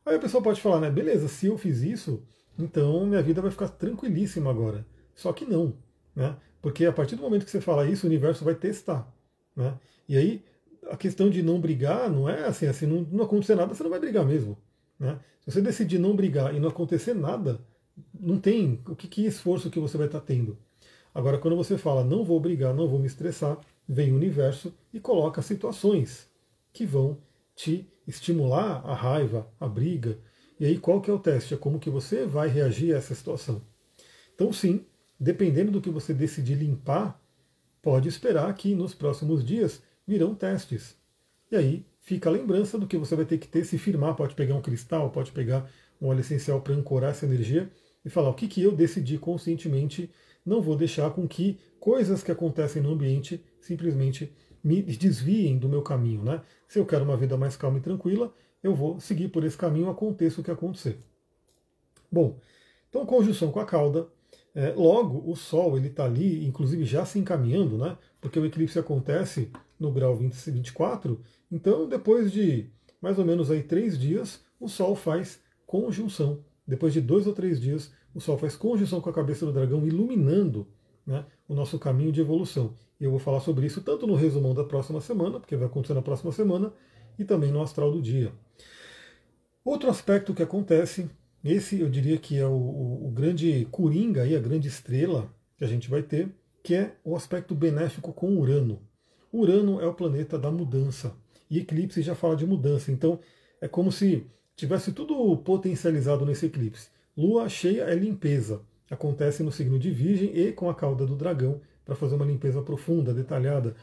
Aí a pessoa pode falar, né, beleza, se eu fiz isso, então minha vida vai ficar tranquilíssima agora. Só que não, né? Porque a partir do momento que você fala isso, o universo vai testar, né? E aí a questão de não brigar não é assim, não acontecer nada, você não vai brigar mesmo, né? Se você decidir não brigar e não acontecer nada, não tem que esforço que você vai estar tendo. Agora, quando você fala, não vou brigar, não vou me estressar, vem o universo e coloca situações que vão te estimular a raiva, a briga. E aí qual que é o teste? É como que você vai reagir a essa situação. Então sim, dependendo do que você decidir limpar, pode esperar que nos próximos dias virão testes. E aí fica a lembrança do que você vai ter que ter, se firmar, pode pegar um cristal, pode pegar um óleo essencial para ancorar essa energia e falar o que eu decidi conscientemente, não vou deixar com que coisas que acontecem no ambiente simplesmente me desviem do meu caminho, né? Se eu quero uma vida mais calma e tranquila, eu vou seguir por esse caminho, aconteça o que acontecer. Bom, então conjunção com a cauda, logo o Sol ele está ali, inclusive já se encaminhando, né? Porque o eclipse acontece no grau 24, então depois de mais ou menos aí 3 dias, o Sol faz conjunção. Depois de 2 ou 3 dias, o Sol faz conjunção com a cabeça do dragão, iluminando, né, o nosso caminho de evolução. E eu vou falar sobre isso tanto no resumão da próxima semana, porque vai acontecer na próxima semana, e também no astral do dia. Outro aspecto que acontece, esse eu diria que é o grande coringa, aí, a grande estrela que a gente vai ter, que é o aspecto benéfico com Urano. Urano é o planeta da mudança, e eclipse já fala de mudança, então é como se tivesse tudo potencializado nesse eclipse. Lua cheia é limpeza, acontece no signo de Virgem e com a cauda do dragão, para fazer uma limpeza profunda, detalhada.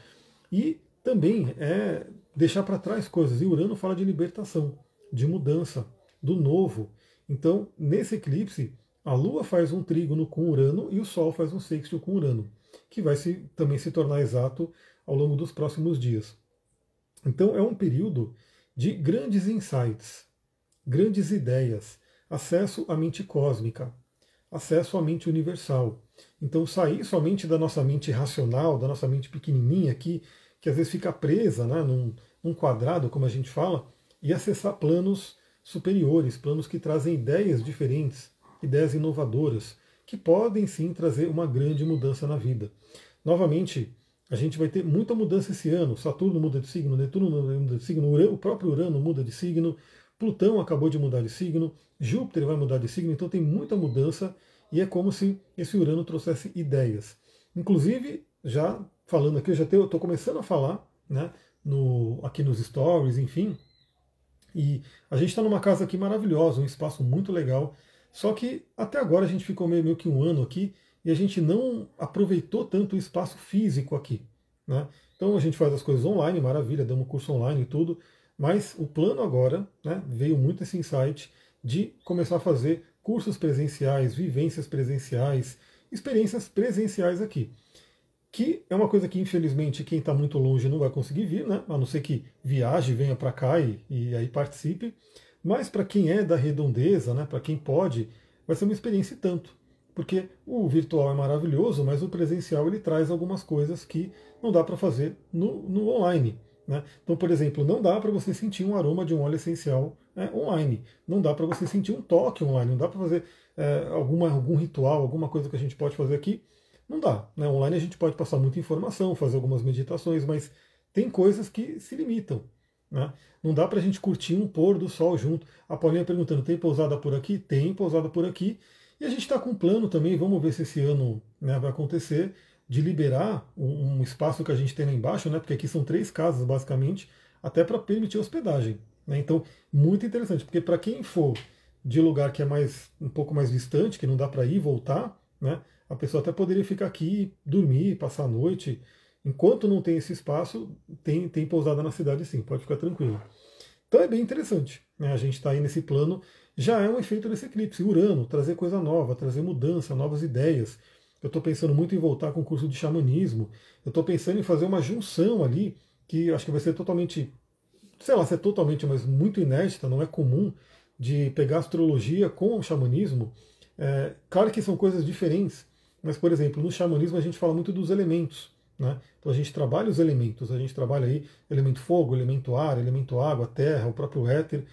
E também é deixar para trás coisas. E Urano fala de libertação, de mudança, do novo. Então, nesse eclipse, a Lua faz um trígono com Urano e o Sol faz um sextil com Urano, que vai também se tornar exato ao longo dos próximos dias. Então, é um período de grandes insights, grandes ideias, acesso à mente cósmica, acesso à mente universal. Então sair somente da nossa mente racional, da nossa mente pequenininha aqui, que às vezes fica presa, né, num quadrado, como a gente fala, e acessar planos superiores, planos que trazem ideias diferentes, ideias inovadoras, que podem sim trazer uma grande mudança na vida. Novamente, a gente vai ter muita mudança esse ano. Saturno muda de signo, Netuno muda de signo, o próprio Urano muda de signo, Plutão acabou de mudar de signo, Júpiter vai mudar de signo, então tem muita mudança e é como se esse Urano trouxesse ideias. Inclusive, já falando aqui, eu estou começando a falar, né, aqui nos stories, enfim. E a gente está numa casa aqui maravilhosa, um espaço muito legal. Só que até agora a gente ficou meio que um ano aqui e a gente não aproveitou tanto o espaço físico aqui, né? Então a gente faz as coisas online, maravilha, damos curso online e tudo, mas o plano agora, né, veio muito esse insight de começar a fazer cursos presenciais, vivências presenciais, experiências presenciais aqui. Que é uma coisa que, infelizmente, quem está muito longe não vai conseguir vir, né? A não ser que viaje, venha para cá e aí participe. Mas para quem é da redondeza, né, para quem pode, vai ser uma experiência e tanto. Porque o virtual é maravilhoso, mas o presencial ele traz algumas coisas que não dá para fazer no online. Né? Então, por exemplo, não dá para você sentir um aroma de um óleo essencial online. Não dá para você sentir um toque online. Não dá para fazer algum ritual, alguma coisa que a gente pode fazer aqui. Não dá. Né? Online a gente pode passar muita informação, fazer algumas meditações, mas tem coisas que se limitam. Né? Não dá para a gente curtir um pôr do sol junto. A Paulinha perguntando, tem pousada por aqui? Tem pousada por aqui. E a gente está com um plano também, vamos ver se esse ano, né, vai acontecer, de liberar um espaço que a gente tem lá embaixo, né, porque aqui são 3 casas basicamente, até para permitir hospedagem. Né? Então, muito interessante, porque para quem for de lugar que é um pouco mais distante, que não dá para ir e voltar, né, a pessoa até poderia ficar aqui, dormir, passar a noite. Enquanto não tem esse espaço, tem pousada na cidade sim, pode ficar tranquilo. Então é bem interessante, né? A gente está aí nesse plano, já é um efeito desse eclipse. Urano, trazer coisa nova, trazer mudança, novas ideias. Eu estou pensando muito em voltar com o curso de xamanismo. Eu estou pensando em fazer uma junção ali, que acho que vai ser totalmente, sei lá, ser totalmente, mas muito inédita, não é comum, de pegar astrologia com o xamanismo. Claro que são coisas diferentes, mas, por exemplo, no xamanismo a gente fala muito dos elementos. Né? Então a gente trabalha os elementos, a gente trabalha aí elemento fogo, elemento ar, elemento água, terra, o próprio éter.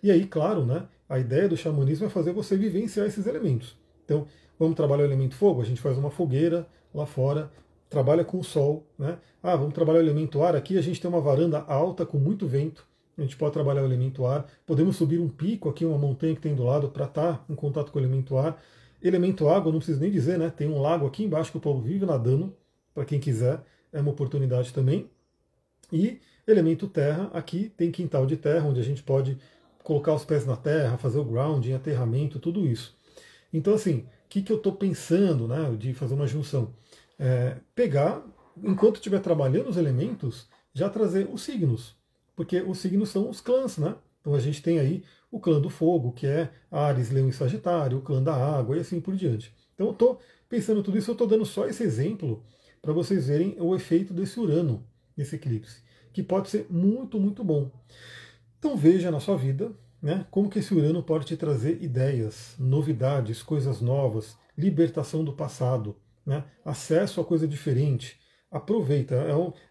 E aí, claro, né, a ideia do xamanismo é fazer você vivenciar esses elementos. Então, vamos trabalhar o elemento fogo, a gente faz uma fogueira lá fora, trabalha com o sol. Né? Vamos trabalhar o elemento ar, aqui a gente tem uma varanda alta com muito vento, a gente pode trabalhar o elemento ar, podemos subir um pico aqui, uma montanha que tem do lado para estar em contato com o elemento ar. Elemento água, não preciso nem dizer, né? Tem um lago aqui embaixo que o povo vive nadando, para quem quiser, é uma oportunidade também. E elemento terra, aqui tem quintal de terra, onde a gente pode colocar os pés na terra, fazer o grounding, aterramento, tudo isso. Então, assim, o que eu estou pensando, né, de fazer uma junção? Pegar, enquanto estiver trabalhando os elementos, já trazer os signos, porque os signos são os clãs, né? Então a gente tem aí o clã do fogo, que é Áries, Leão e Sagitário, o clã da água e assim por diante. Então eu estou pensando tudo isso, eu estou dando só esse exemplo para vocês verem o efeito desse Urano, nesse eclipse, que pode ser muito, muito bom. Então veja na sua vida, né, como que esse Urano pode te trazer ideias, novidades, coisas novas, libertação do passado, né, acesso a coisa diferente. Aproveita,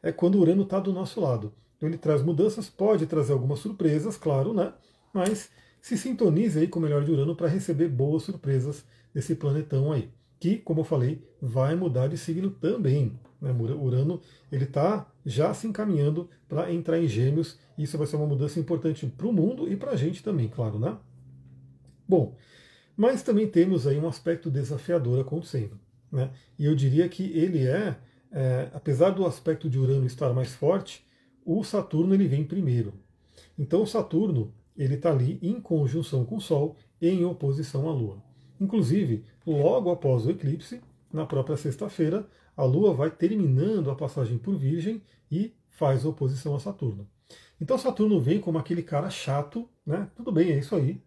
é quando o Urano está do nosso lado. Então ele traz mudanças, pode trazer algumas surpresas, claro, né? Mas se sintonize aí com o melhor de Urano para receber boas surpresas desse planetão aí, que, como eu falei, vai mudar de signo também. Né? Urano ele está já se encaminhando para entrar em Gêmeos, e isso vai ser uma mudança importante para o mundo e para a gente também, claro, né? Bom, mas também temos aí um aspecto desafiador acontecendo, né? E eu diria que ele apesar do aspecto de Urano estar mais forte, o Saturno ele vem primeiro. Então o Saturno ele está ali em conjunção com o Sol, em oposição à Lua. Inclusive, logo após o eclipse, na própria sexta-feira, a Lua vai terminando a passagem por Virgem e faz oposição a Saturno. Então Saturno vem como aquele cara chato, né? Tudo bem, é isso aí.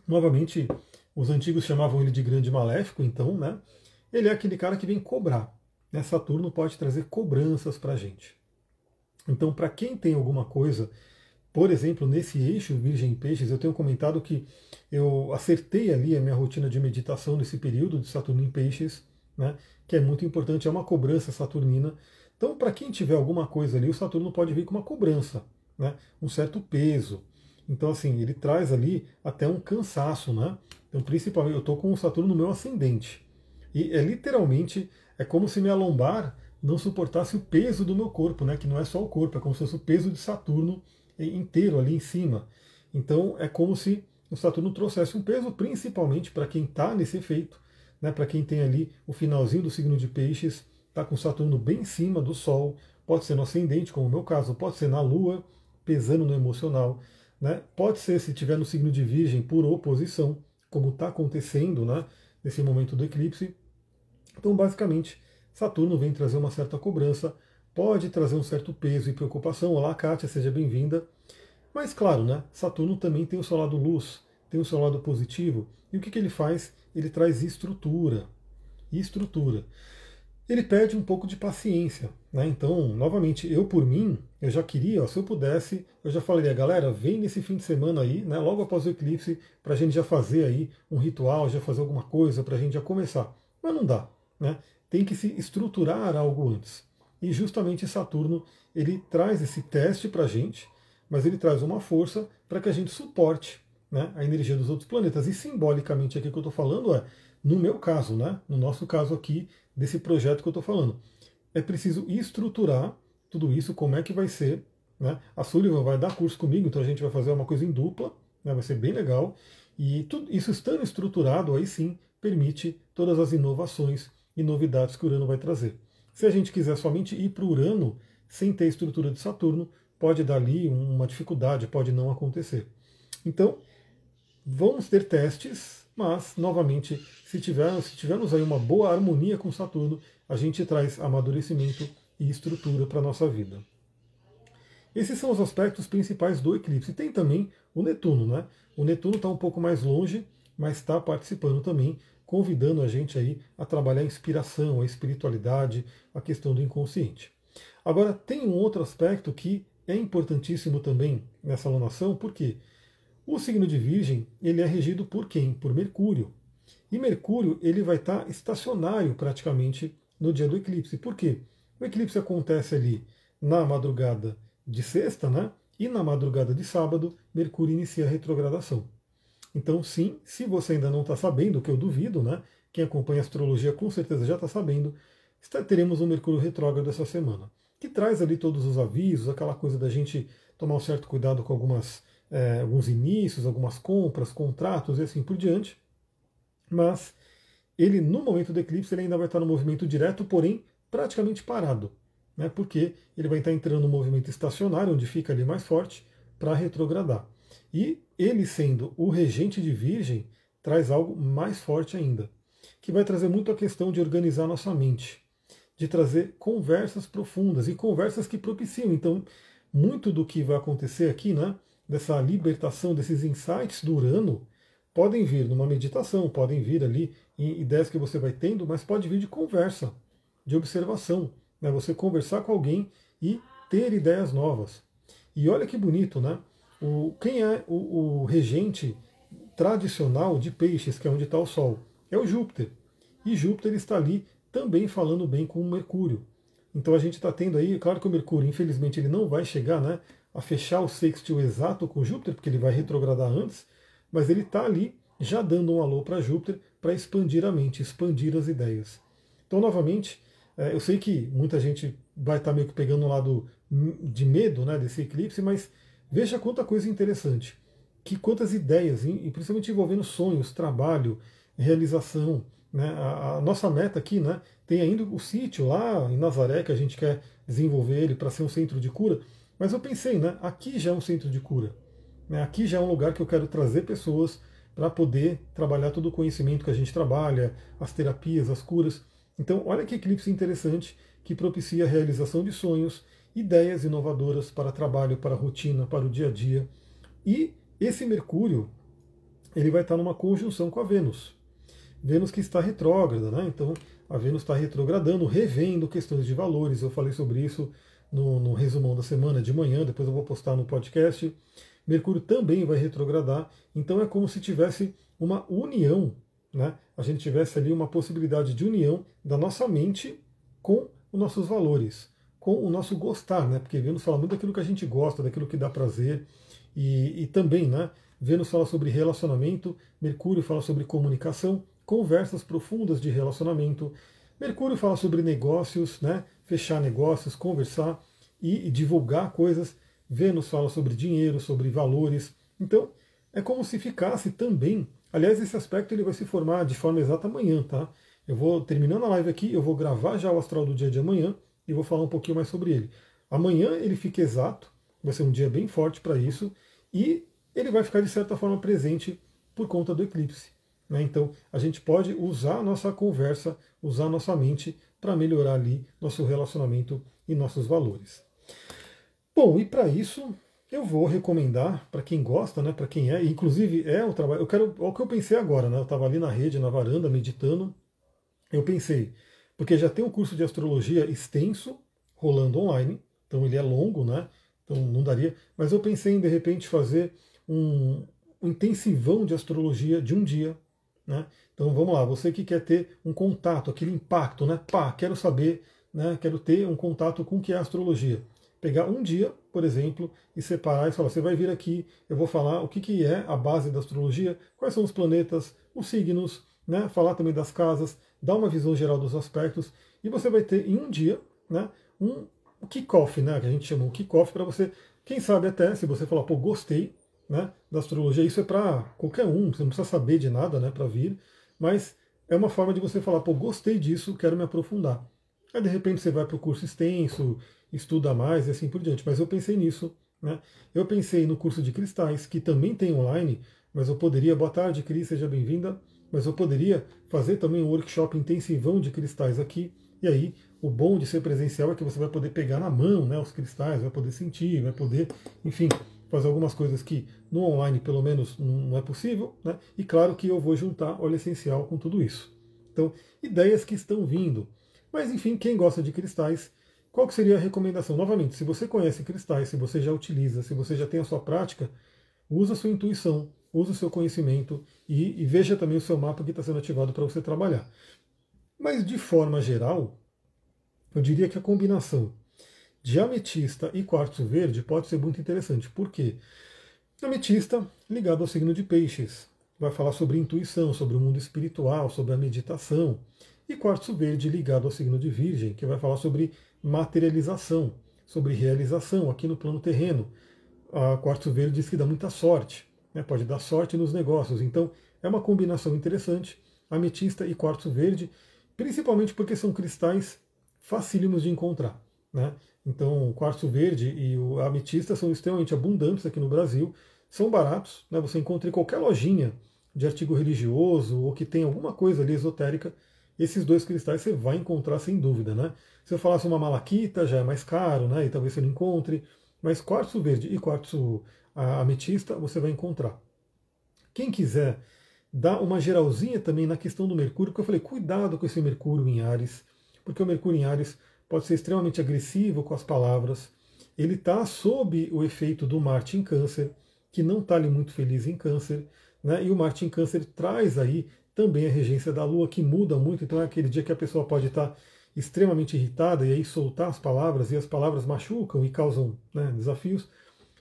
Novamente, os antigos chamavam ele de grande maléfico, então, né? Ele é aquele cara que vem cobrar. Né? Saturno pode trazer cobranças para a gente. Então, para quem tem alguma coisa, por exemplo, nesse eixo Virgem e Peixes, eu tenho comentado que eu acertei ali a minha rotina de meditação nesse período de Saturno em Peixes, né? Que é muito importante, é uma cobrança saturnina. Então, para quem tiver alguma coisa ali, o Saturno pode vir com uma cobrança, né? Um certo peso. Então, assim, ele traz ali até um cansaço, né? Então, principalmente, eu estou com o Saturno no meu ascendente. E literalmente, é como se minha lombar não suportasse o peso do meu corpo, né? Que não é só o corpo, é como se fosse o peso de Saturno inteiro ali em cima. Então, é como se o Saturno trouxesse um peso, principalmente para quem está nesse efeito, né? Para quem tem ali o finalzinho do signo de Peixes, está com Saturno bem em cima do Sol, pode ser no ascendente, como o meu caso, pode ser na Lua, pesando no emocional, né? Pode ser se estiver no signo de Virgem por oposição, como está acontecendo, né, nesse momento do eclipse. Então, basicamente, Saturno vem trazer uma certa cobrança, pode trazer um certo peso e preocupação. Olá, Kátia, seja bem-vinda. Mas, claro, né, Saturno também tem o seu lado luz, tem o seu lado positivo. E o que ele faz? Ele traz estrutura. Estrutura. Ele pede um pouco de paciência, né? Então, novamente, eu por mim, eu já queria, ó, se eu pudesse, eu já falaria, galera, vem nesse fim de semana aí, né, logo após o eclipse, para a gente já fazer aí um ritual, já fazer alguma coisa, para a gente já começar. Mas não dá, né? Tem que se estruturar algo antes. E justamente Saturno, ele traz esse teste para a gente, mas ele traz uma força para que a gente suporte, né, a energia dos outros planetas. E simbolicamente aqui que eu estou falando é, no meu caso, né, no nosso caso aqui, desse projeto que eu estou falando, é preciso estruturar tudo isso, como é que vai ser, né? A Sullivan vai dar curso comigo, então a gente vai fazer uma coisa em dupla, né, vai ser bem legal, e tudo isso estando estruturado, aí sim, permite todas as inovações e novidades que o Urano vai trazer. Se a gente quiser somente ir para o Urano, sem ter a estrutura de Saturno, pode dar ali uma dificuldade, pode não acontecer. Então, vamos ter testes, mas, novamente, se tivermos aí uma boa harmonia com Saturno, a gente traz amadurecimento e estrutura para a nossa vida. Esses são os aspectos principais do eclipse. Tem também o Netuno, né? O Netuno está um pouco mais longe, mas está participando também, convidando a gente aí a trabalhar a inspiração, a espiritualidade, a questão do inconsciente. Agora, tem um outro aspecto que é importantíssimo também nessa alunação, porque o signo de Virgem, ele é regido por quem? Por Mercúrio. E Mercúrio, ele vai estar estacionário praticamente no dia do eclipse. Por quê? O eclipse acontece ali na madrugada de sexta, né? E na madrugada de sábado, Mercúrio inicia a retrogradação. Então, sim, se você ainda não está sabendo, o que eu duvido, né? Quem acompanha a astrologia com certeza já está sabendo, teremos um Mercúrio retrógrado essa semana, que traz ali todos os avisos, aquela coisa da gente tomar um certo cuidado com alguns inícios, algumas compras, contratos e assim por diante. Mas ele, no momento do eclipse, ele ainda vai estar no movimento direto, porém praticamente parado, né? Porque ele vai estar entrando no movimento estacionário, onde fica ali mais forte, para retrogradar. E ele sendo o regente de Virgem, traz algo mais forte ainda, que vai trazer muito a questão de organizar nossa mente, de trazer conversas profundas e conversas que propiciam. Então, muito do que vai acontecer aqui, né, dessa libertação, desses insights do Urano, podem vir numa meditação, podem vir ali em ideias que você vai tendo, mas pode vir de conversa, de observação, né, você conversar com alguém e ter ideias novas. E olha que bonito, né? Quem é o regente tradicional de Peixes, que é onde está o Sol? É o Júpiter. E Júpiter está ali também falando bem com o Mercúrio. Então a gente está tendo aí, claro que o Mercúrio, infelizmente, ele não vai chegar, né, a fechar o sextil exato com Júpiter, porque ele vai retrogradar antes, mas ele está ali já dando um alô para Júpiter para expandir a mente, expandir as ideias. Então, novamente, eu sei que muita gente vai estar meio que pegando um lado de medo, né, desse eclipse, mas veja quanta coisa interessante, que quantas ideias, e principalmente envolvendo sonhos, trabalho, realização. Né? A nossa meta aqui, né, tem ainda o sítio lá em Nazaré, que a gente quer desenvolver ele para ser um centro de cura, mas eu pensei, né, aqui já é um centro de cura. Né? Aqui já é um lugar que eu quero trazer pessoas para poder trabalhar todo o conhecimento que a gente trabalha, as terapias, as curas. Então, olha que eclipse interessante que propicia a realização de sonhos, ideias inovadoras para trabalho, para a rotina, para o dia a dia. E esse Mercúrio, ele vai estar numa conjunção com a Vênus. Vênus que está retrógrada, né? Então, a Vênus está retrogradando, revendo questões de valores. Eu falei sobre isso no resumão da semana de manhã, depois eu vou postar no podcast. Mercúrio também vai retrogradar, então é como se tivesse uma união, né? A gente tivesse ali uma possibilidade de união da nossa mente com os nossos valores, com o nosso gostar, né? Porque Vênus fala muito daquilo que a gente gosta, daquilo que dá prazer, e também, né? Vênus fala sobre relacionamento, Mercúrio fala sobre comunicação, conversas profundas de relacionamento, Mercúrio fala sobre negócios, né? Fechar negócios, conversar e divulgar coisas. Vênus fala sobre dinheiro, sobre valores. Então, é como se ficasse também. Aliás, esse aspecto ele vai se formar de forma exata amanhã, tá? Eu vou, terminando a live aqui, eu vou gravar já o astral do dia de amanhã, e vou falar um pouquinho mais sobre ele. Amanhã ele fica exato, vai ser um dia bem forte para isso, e ele vai ficar de certa forma presente por conta do eclipse. Né? Então a gente pode usar a nossa conversa, usar a nossa mente para melhorar ali nosso relacionamento e nossos valores. Bom, e para isso eu vou recomendar para quem gosta, né, para quem inclusive é o trabalho. É o que eu pensei agora, né? Eu estava ali na rede, na varanda, meditando. Eu pensei, porque já tem um curso de astrologia extenso rolando online, então ele é longo, né? Então não daria. Mas eu pensei em de repente fazer um intensivão de astrologia de um dia, né? Então vamos lá, você que quer ter um contato, aquele impacto, né? Pá, quero saber, né? Quero ter um contato com o que é a astrologia. Pegar um dia, por exemplo, e separar e falar, você vai vir aqui, eu vou falar o que é a base da astrologia, quais são os planetas, os signos, né? Falar também das casas, dar uma visão geral dos aspectos, e você vai ter em um dia, né, um kick-off, né, que a gente chama um kick-off para você, quem sabe até, se você falar, pô, gostei, né, da astrologia, isso é para qualquer um, você não precisa saber de nada, né, para vir, mas é uma forma de você falar, pô, gostei disso, quero me aprofundar. Aí de repente você vai para o curso extenso, estuda mais e assim por diante. Mas eu pensei nisso, né? Eu pensei no curso de cristais, que também tem online, mas eu poderia, boa tarde, Cris, seja bem-vinda, mas eu poderia fazer também um workshop intensivão de cristais aqui. E aí, o bom de ser presencial é que você vai poder pegar na mão, né, os cristais, vai poder sentir, vai poder, enfim, fazer algumas coisas que no online, pelo menos, não é possível, né? E claro que eu vou juntar óleo essencial com tudo isso. Então, ideias que estão vindo. Mas enfim, quem gosta de cristais, qual que seria a recomendação? Novamente, se você conhece cristais, se você já utiliza, se você já tem a sua prática, usa a sua intuição, usa o seu conhecimento e veja também o seu mapa que está sendo ativado para você trabalhar. Mas de forma geral, eu diria que a combinação de ametista e quartzo verde pode ser muito interessante. Por quê? Ametista ligado ao signo de peixes. Vai falar sobre intuição, sobre o mundo espiritual, sobre a meditação. E quartzo verde ligado ao signo de Virgem, que vai falar sobre materialização, sobre realização aqui no plano terreno. A quartzo verde diz que dá muita sorte, né? Pode dar sorte nos negócios. Então é uma combinação interessante, ametista e quartzo verde, principalmente porque são cristais facílimos de encontrar. Né? Então o quartzo verde e a ametista são extremamente abundantes aqui no Brasil, são baratos, né? Você encontra em qualquer lojinha de artigo religioso ou que tem alguma coisa ali esotérica, esses dois cristais você vai encontrar sem dúvida, né? Se eu falasse uma malaquita, já é mais caro, né? E talvez você não encontre, mas quartzo verde e quartzo ametista você vai encontrar. Quem quiser dar uma geralzinha também na questão do Mercúrio, porque eu falei, cuidado com esse Mercúrio em Áries, porque o Mercúrio em Áries pode ser extremamente agressivo com as palavras. Ele está sob o efeito do Marte em Câncer, que não está ali muito feliz em Câncer, né? E o Marte em Câncer traz aí também a regência da Lua, que muda muito, então é aquele dia que a pessoa pode estar extremamente irritada e aí soltar as palavras, e as palavras machucam e causam, né, desafios.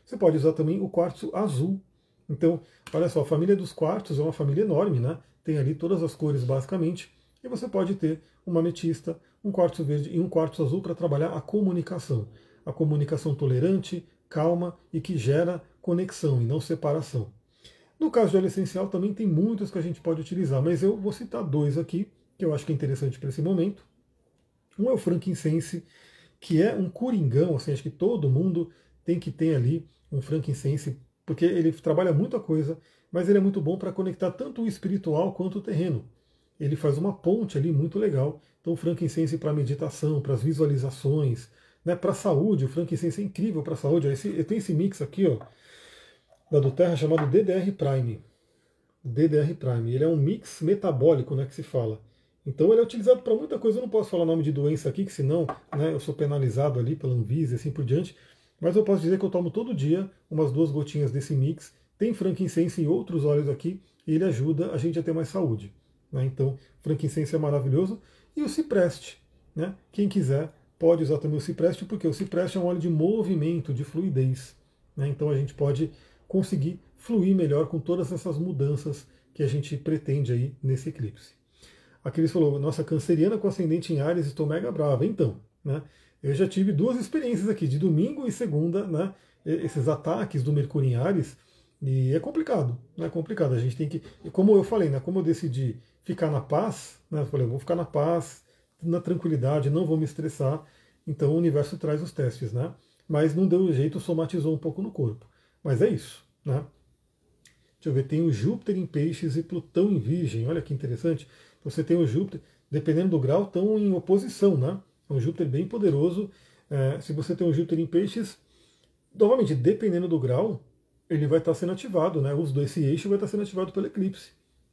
Você pode usar também o quartzo azul. Então, olha só, a família dos quartzos é uma família enorme, né? Tem ali todas as cores basicamente, e você pode ter uma ametista, um quartzo verde e um quartzo azul para trabalhar a comunicação tolerante, calma e que gera conexão e não separação. No caso de óleo essencial também tem muitos que a gente pode utilizar, mas eu vou citar dois aqui, que eu acho que é interessante para esse momento. Um é o frankincense, que é um coringão, assim, acho que todo mundo tem que ter ali um frankincense, porque ele trabalha muita coisa, mas ele é muito bom para conectar tanto o espiritual quanto o terreno. Ele faz uma ponte ali muito legal. Então o frankincense para meditação, para as visualizações, né, para a saúde, o frankincense é incrível para a saúde. Tem esse mix aqui, ó, da do Terra chamado DDR Prime. DDR Prime. Ele é um mix metabólico, né, que se fala. Então ele é utilizado para muita coisa. Eu não posso falar nome de doença aqui, que senão, né, eu sou penalizado ali pela Anvisa e assim por diante. Mas eu posso dizer que eu tomo todo dia umas 2 gotinhas desse mix. Tem frankincense e outros óleos aqui e ele ajuda a gente a ter mais saúde. Né? Então, frankincense é maravilhoso. E o cipreste. Né? Quem quiser pode usar também o cipreste, porque o cipreste é um óleo de movimento, de fluidez. Né? Então a gente pode conseguir fluir melhor com todas essas mudanças que a gente pretende aí nesse eclipse. A Cris falou, nossa, canceriana com ascendente em Áries, estou mega brava. Então, né, eu já tive 2 experiências aqui, de domingo e segunda, né, esses ataques do Mercúrio em Áries, e é complicado, né, é complicado. A gente tem que, como eu falei, né, como eu decidi ficar na paz, né, eu falei, eu vou ficar na paz, na tranquilidade, não vou me estressar. Então o universo traz os testes, né? Mas não deu jeito, somatizou um pouco no corpo. Mas é isso, né? Deixa eu ver, tem o Júpiter em Peixes e Plutão em Virgem. Olha que interessante. Você tem o Júpiter, dependendo do grau, estão em oposição, né? É um Júpiter bem poderoso. Se você tem um Júpiter em Peixes, novamente, dependendo do grau, ele vai estar sendo ativado, né? Esse eixo vai estar sendo ativado pelo eclipse,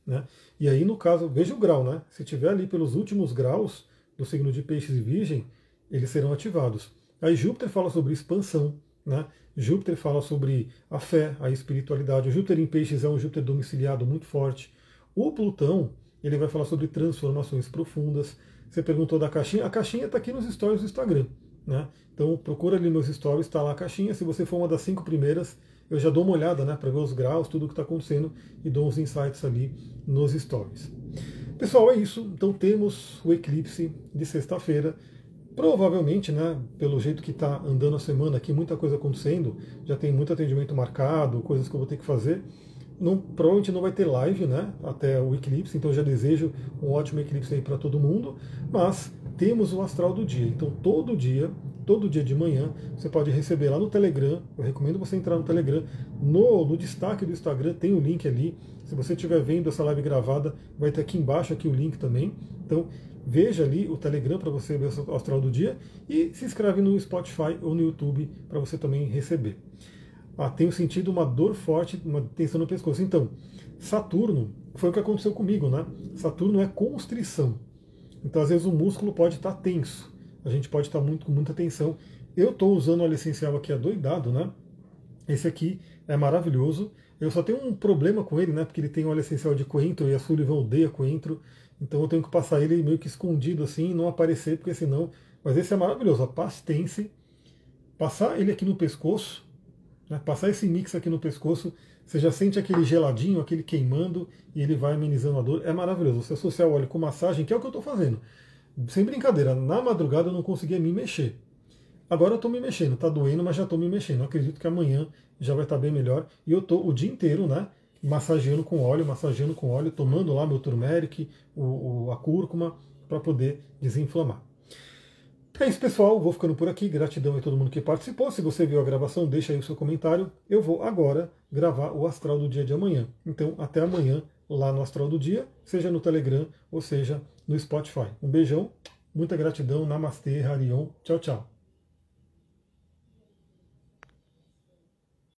né? E aí, no caso, veja o grau, né? Se tiver ali pelos últimos graus do signo de Peixes e Virgem, eles serão ativados. Aí Júpiter fala sobre expansão, né? Júpiter fala sobre a fé, a espiritualidade. O Júpiter em Peixes é um Júpiter domiciliado muito forte. O Plutão, ele vai falar sobre transformações profundas. Você perguntou da caixinha, a caixinha está aqui nos stories do Instagram, né? Então procura ali meus stories, está lá a caixinha. Se você for uma das 5 primeiras, eu já dou uma olhada, né, para ver os graus, tudo o que está acontecendo e dou uns insights ali nos stories. Pessoal, é isso. Então temos o eclipse de sexta-feira. Provavelmente, né, pelo jeito que está andando a semana aqui, muita coisa acontecendo, já tem muito atendimento marcado, coisas que eu vou ter que fazer. Provavelmente não vai ter live, né, até o eclipse, então eu já desejo um ótimo eclipse aí para todo mundo, mas temos o astral do dia. Então todo dia de manhã, você pode receber lá no Telegram. Eu recomendo você entrar no Telegram. No destaque do Instagram tem o link ali. Se você estiver vendo essa live gravada, vai ter aqui embaixo aqui o link também. Então veja ali o Telegram para você ver o astral do dia e se inscreve no Spotify ou no YouTube para você também receber. Tenho sentido uma dor forte, uma tensão no pescoço. Então, Saturno, foi o que aconteceu comigo, né? Saturno é constrição. Então, às vezes, o músculo pode estar tenso. A gente pode estar com muita tensão. Eu estou usando o óleo essencial aqui adoidado, né? Esse aqui é maravilhoso. Eu só tenho um problema com ele, né? Porque ele tem óleo essencial de coentro e a Sullivan odeia coentro. Então eu tenho que passar ele meio que escondido assim, não aparecer, porque senão... Mas esse é maravilhoso, a Pastense. Passar ele aqui no pescoço, né? Passar esse mix aqui no pescoço, você já sente aquele geladinho, aquele queimando, e ele vai amenizando a dor. É maravilhoso. Você associar o óleo com massagem, que é o que eu estou fazendo. Sem brincadeira, na madrugada eu não conseguia me mexer. Agora eu estou me mexendo, está doendo, mas já estou me mexendo. Eu acredito que amanhã já vai estar bem melhor. E eu estou o dia inteiro, né? Massageando com óleo, tomando lá meu turmeric, a cúrcuma, para poder desinflamar. É isso, pessoal. Vou ficando por aqui. Gratidão a todo mundo que participou. Se você viu a gravação, deixa aí o seu comentário. Eu vou agora gravar o astral do dia de amanhã. Então, até amanhã lá no Astral do Dia, seja no Telegram ou seja no Spotify. Um beijão, muita gratidão. Namastê, Harion. Tchau, tchau.